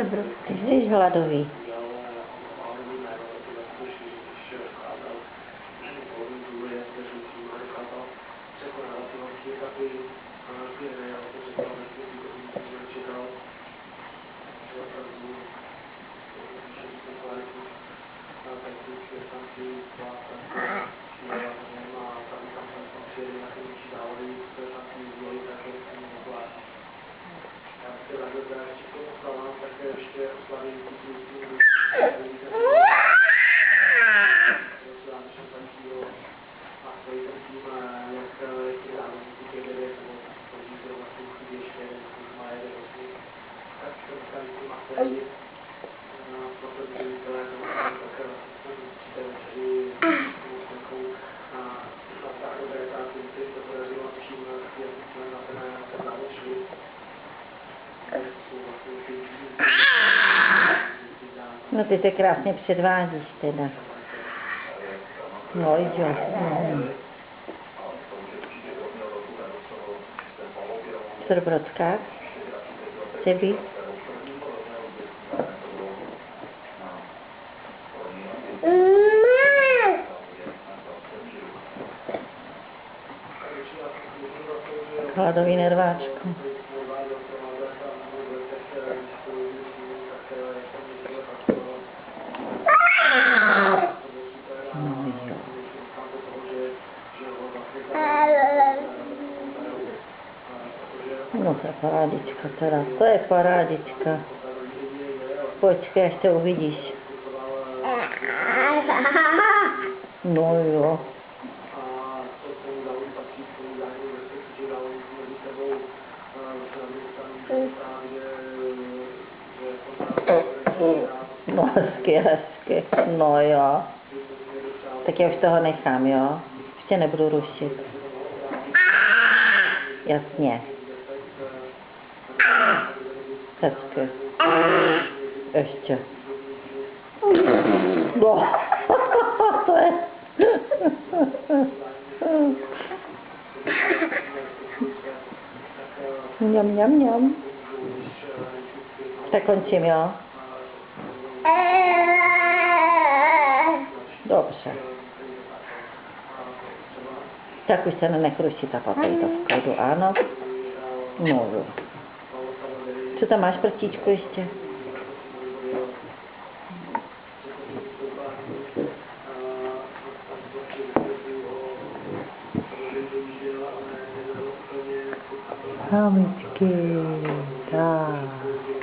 Dobro. Ty jsi hladový. No ty se krásně předvádíš teda. No jo. Co do Brodska? Cebi? Hladový nerváčko. No jo. No to je parádička teda, to je parádička. Počkej, až to uvidíš. No jo. No hezky. No jo. Tak já už toho nechám, jo? Už tě nebudu rušit. Jasně. Hezky. Ještě. No. To je... Mňam. Tak končím, jo? Dobře. Tak už se nenech rušit a papej to v klidu, ano? No jo. Co tam máš, prstíčku, ještě? Hamičky, tak.